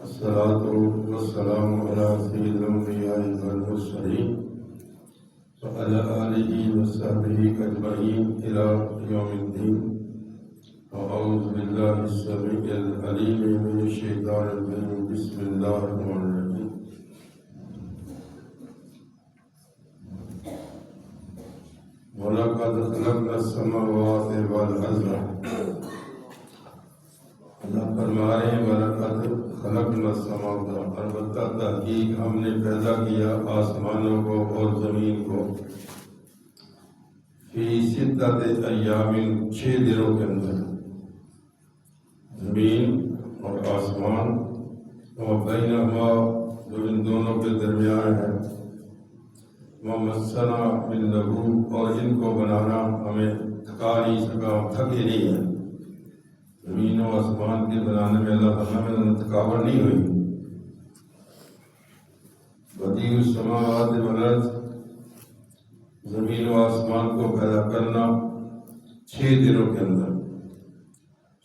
الصلاة والسلام على سيد الأنبياء والمرسلين وعلى آله وصحبه أجمعين إلى يوم الدين. أعوذ بالله السميع العليم من الشيطان الرجيم. بسم الله الرحمن الرحيم. وَلَقَدْ خَلَقْنَا السَّمَاوَاتِ وَالْأَرْضَ. اللہ فرما رہے ہیں وَلَقَدْ خَلَقْنَا السَّمَاوَاتِ، البتہ تحقیق ہم نے پیدا کیا آسمانوں کو اور زمین کو فی ستۃ ایام، 6 دنوں کے اندر. زمین اور آسمان اور بینہما، جو ان دونوں کے درمیان ہے، وَمَسَّنَا مِن لُغُوبٍ، اور ان کو بنانا ہمیں تھکا نہیں سکا، تھکے نہیں ہیں. زمین و آسمان کے بنانے میں اللہ تعالیٰ میں تھکاوٹ نہیں ہوئی. بدیع السماوات والارض، زمین و آسمان کو پیدا کرنا 6 دنوں کے اندر.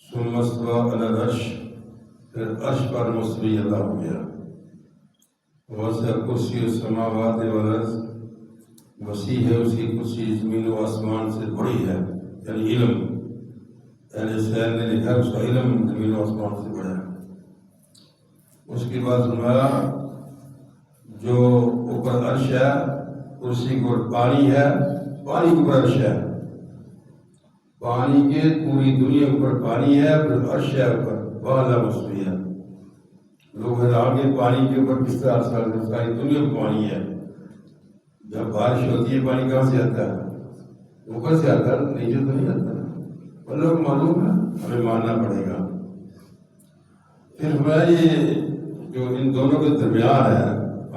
ثم استوى علی العرش، پھر عرش پر مستوی اللہ ہو گیا. وسع کرسی السماوات والارض، وسیع ہے اس کی کرسی زمین و آسمان سے بڑی ہے، یعنی علم. اہل سیر نے لکھا اس کا علم زمین و آسمان سے بڑا ہے. اس کے بعد فرمایا جو اوپر عرش ہے، کرسی کو پانی ہے، پانی کے اوپر عرش ہے، پانی کے پوری دنیا کے اوپر پانی ہے، پھر عرش ہے اوپر، بالا مستوی ہے. لوگ حیران کے پانی کے اوپر کس طرح ساری دنیا میں پانی ہے. جب بارش ہوتی ہے پانی کہاں سے آتا ہے؟ اوپر سے آتا ہے، نیچے تو نہیں آتا. لوگ معلوم ہے، ہمیں ماننا پڑے گا. پھر ہمارا یہ جو ان دونوں کے درمیان ہے،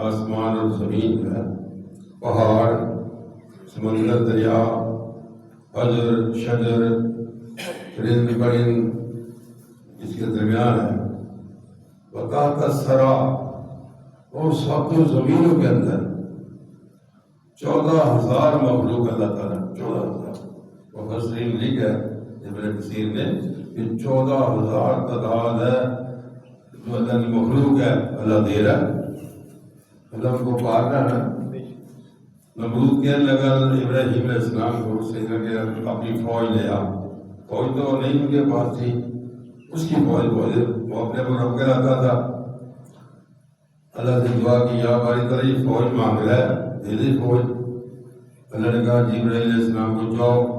آسمان اور زمین ہے، پہاڑ، سمندر، دریا، حجر، شجر، رند پرند، اس کے درمیان ہے. وتحت الثری، اور ساتوں زمینوں کے اندر 14,000 مخلوق اللہ تعالیٰ، 14,000. مفسرین لکھا ہے ابن کثیر نے کہ 14,000 تعداد ہے جو اللہ کی مخلوق ہے، اللہ دے رہا ہے. اللہ کو پار رہا ہے. نمرود کہنے لگا ابراہیم علیہ السلام کو سے کہ اپنی فوج لے آ. فوج تو نہیں ان کے پاس تھی، اس کی فوج وہ اپنے کو رب کراتا تھا. اللہ سے دعا کی یا باری تعالیٰ یہ فوج مانگ رہا ہے، دے دے فوج. اللہ نے کہا جبرائیل علیہ السلام کو جاؤ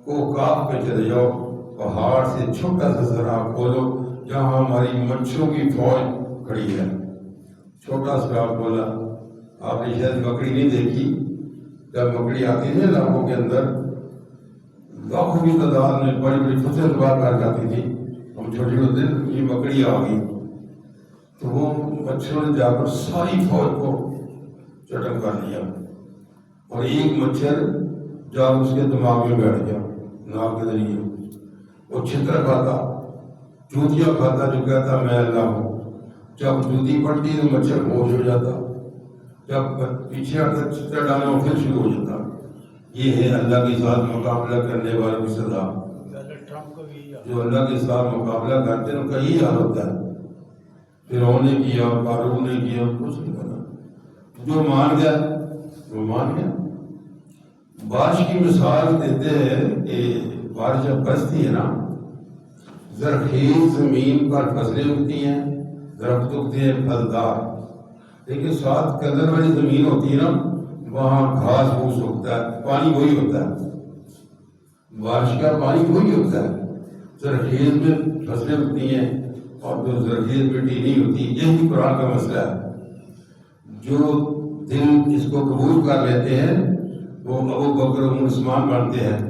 کو کاف پہ چلے جاؤ، پہاڑ سے چھوٹا سا سراغ کھولو جہاں ہماری مچھروں کی فوج کھڑی ہے. چھوٹا سراغ کھولا. آپ نے شاید مکڑی نہیں دیکھی، جب مکڑی آتی ہے علاقوں کے اندر لاکھوں کی تعداد میں بڑی بڑی فصل باہر کر جاتی تھی. ہم چھوٹے ہوتے یہ مکڑی آ گئی تو وہ مچھروں نے جا کر ساری فوج کو چٹم کر لیا، اور ایک مچھر جا اس کے دماغ میں بیٹھ گیا ناک کے ذریعے. وہ چھتر کھاتا، جوتیاں کھاتا، جو کہتا میں اللہ ہوں. جب جوتی پڑتی تو مچھر ہوش ہو جاتا، جب پیچھے آتا چھتر ڈالنا وہ پھر شروع ہو جاتا. یہ ہے اللہ کے ساتھ مقابلہ کرنے والوں کی سزا. جو اللہ کے ساتھ مقابلہ کرتے ہیں ان کا یہی حال ہوتا ہے. فرعون نے کیا، قارون نے کیا، کچھ نہیں کرا. جو مان گیا وہ مان گیا. بارش کی مثال دیتے ہیں کہ بارش جب برستی ہے نا، زرخیز زمین پر فصلیں اگتی ہیں، درخت اگتے ہیں پھلدار، لیکن ساتھ کلر والی زمین ہوتی ہے نا، وہاں گھاس پھوس اگتا ہے. پانی وہی ہوتا ہے، بارش کا پانی وہی ہوتا ہے. زرخیز میں فصلیں اگتی ہیں اور جو زرخیز مٹی نہیں ہوتی. یہی قرآن کا مسئلہ ہے. جو دل اس کو قبول کر لیتے ہیں وہ ابو بکر و عثمان بنتے ہیں،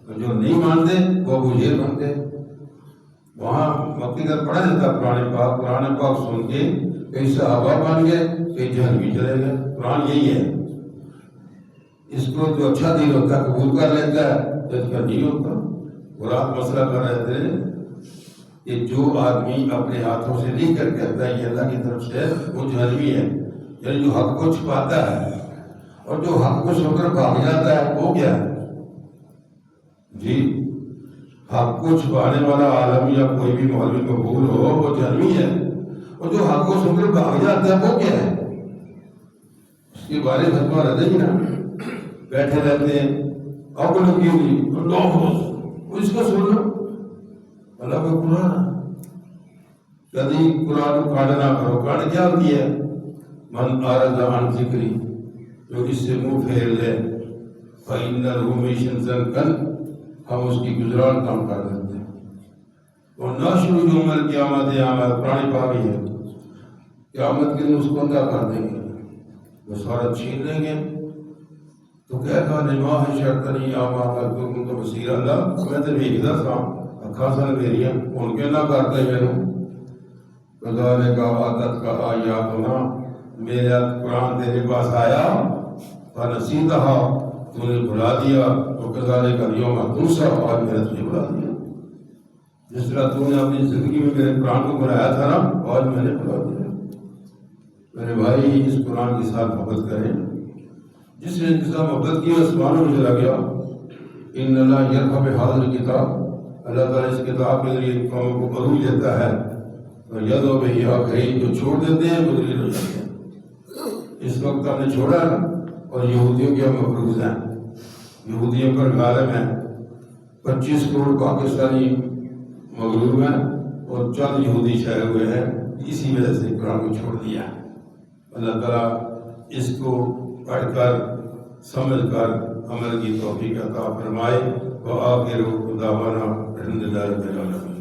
اور جو نہیں مانتے وہ ابو جہل بنتے ہیں. وہاں مکی کا پڑھا جاتا قرآن پاک سن کے کئی صحابہ بن گئے، کئی جہنمی چلے گئے. قرآن یہی ہے. اس کو جو اچھا دل ہوتا ہے قبول کر لیتا ہے، تو اس کا نہیں ہوتا. قرآن مسئلہ کر رہے تھے کہ جو آدمی اپنے ہاتھوں سے لکھ کر کہتا ہے یہ اللہ کی طرف سے ہے، وہ جہنمی ہے. یعنی جو حق کو چھپاتا ہے اور جو حق کو سن کر بھاگ جاتا ہے وہ کیا ہے جی؟ حق کو چھپانے والا عالم یا کوئی بھی مولوی مقبول ہو وہ جہنمی ہے، اور جو حق قرآن کو سن کر بھاگ جاتا ہے وہ کیا ہے؟ اس کے بارے میں فتویٰ رہتے ہی نا، بیٹھے رہتے ہیں اب لگی ہوئی اللہ اس کو سن لو، اللہ کا قرآن کبھی قرآن کو کاٹ نہ کرو۔ کاٹ کیا ہوتی ہے؟ من اعرض عن ذکری، جو اس سے منہ پھیر لے، فإنه معیشۃ ضنکا، ہم اس کی گزران کم کر دیتے ہیں۔ اور ناشر یوم القیامت اعمال، پرانی پاکی ہے، قیامت کے دن اس کو اندھا کر دیں گے، وہ سارا چھین لیں گے۔ تو کہتا نماح شرطنی آمال تم تو بصیر اللہ، میں تو دیکھتا تھا اکھاں سن میریاں ان کے نہ کرتے میرے خدا کا عادت کا آیات ہونا، میرا قرآن تیرے پاس آیا فنسیتہا، تو نے بھلا دیا، تو کذالک الیوم تنسیٰ، آج میں نے تجھے بھلا دیا۔ جس طرح تو نے اپنی زندگی میں میرے قرآن کو بھلایا تھا نا، آج میں نے بھلا دیا۔ میرے بھائی اس قرآن کے ساتھ محبت کریں، جس نے اس کا محبت کی آسمانوں میں چلا گیا۔ ان اللہ یرفع بہذا الکتاب، اللہ تعالیٰ اس کتاب کے ذریعے قوموں کو عروج دیتا ہے، اور یدعو بہ آخرین، جو چھوڑ دیتے ہیں وہ ذلیل ہو جاتے ہیں۔ اس وقت ہم نے چھوڑا اور یہودیوں کے مفروض ہیں، یہودیوں پر غالب ہیں، 25 کروڑ پاکستانی مغلوب ہیں اور چند یہودی ٹھہرے ہوئے ہیں، اسی وجہ سے قرآن کو چھوڑ دیا۔ اللہ تعالیٰ اس کو پڑھ کر سمجھ کر عمل کی توفیق عطا فرمائے۔ وآخر دعوانا الحمد للہ رب العالمین۔